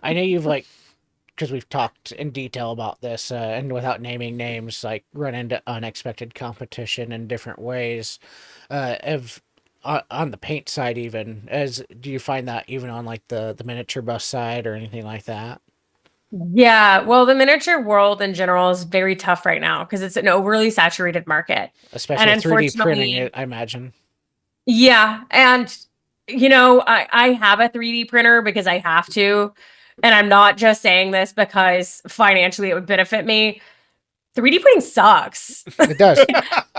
I know you've like, because we've talked in detail about this, and without naming names, like run into unexpected competition in different ways. Of on the paint side, even as do you find that even on like the miniature bus side or anything like that? Yeah, well, the miniature world in general is very tough right now because it's an overly saturated market. And Especially 3D printing, unfortunately, I imagine. yeah, and I have a 3D printer because I have to, and I'm not just saying this because financially it would benefit me. 3D printing sucks. It does.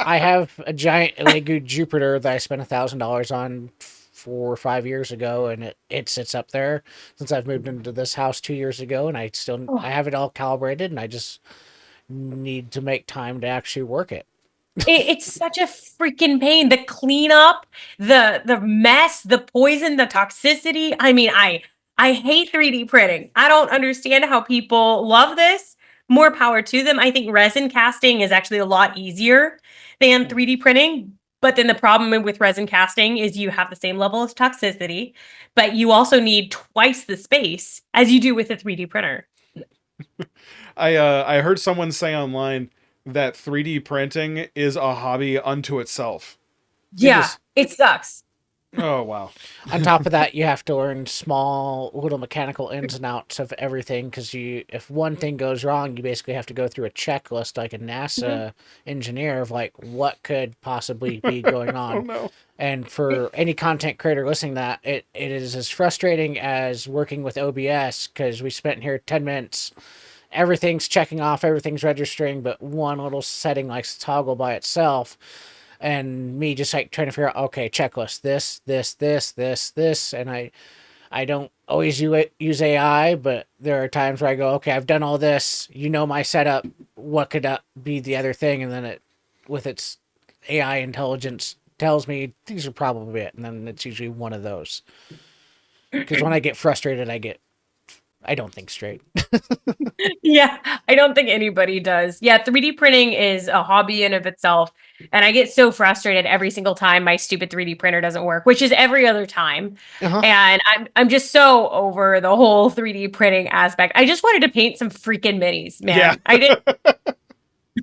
I have a giant Lego Jupiter that I spent $1,000 on 4 or 5 years ago, and it sits up there since I've moved into this house 2 years ago, and I have it all calibrated, and I just need to make time to actually work it. It's such a freaking pain. The cleanup, the mess, the poison, the toxicity. I mean, I hate 3D printing. I don't understand how people love this. More power to them. I think resin casting is actually a lot easier than 3D printing. But then the problem with resin casting is you have the same level of toxicity, but you also need twice the space as you do with a 3D printer. I heard someone say online that 3D printing is a hobby unto itself. It Yeah, is. it sucks. Oh wow. On top of that, you have to learn small little mechanical ins and outs of everything because if one thing goes wrong, you basically have to go through a checklist like a Mhm. NASA engineer of like what could possibly be going Oh on. no. And for any content creator listening, to that it is as frustrating as working with OBS because we spent here 10 minutes. Everything's checking off, everything's registering, but one little setting likes to toggle by itself and me just like trying to figure out okay checklist this and I don't always use AI, but there are times where I go okay I've done all this, my setup, what could be the other thing, and then it with its AI intelligence tells me these are probably it, and then it's usually one of those because when I get frustrated I don't think straight. Yeah, I don't think anybody does. Yeah, 3D printing is a hobby in of itself, and I get so frustrated every single time my stupid 3D printer doesn't work, which is every other time. Uh-huh. And I'm just so over the whole 3D printing aspect. I just wanted to paint some freaking minis, Yeah. man. I didn't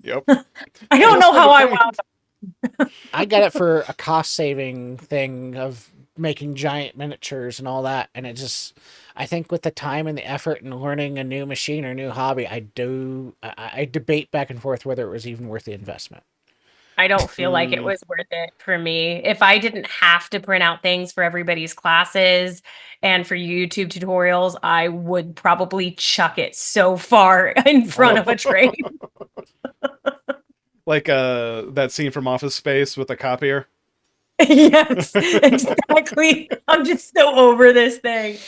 Yep. I I don't just know want how to I wound paint. I got it for a cost saving thing of making giant miniatures and all that. And I think with the time and the effort and learning a new machine or new hobby, I debate back and forth whether it was even worth the investment. I don't feel like it Mm, was worth it for me. If I didn't have to print out things for everybody's classes and for YouTube tutorials, I would probably chuck it so far in front of a train. like that scene from Office Space with the copier. Yes, exactly. I'm just so over this thing.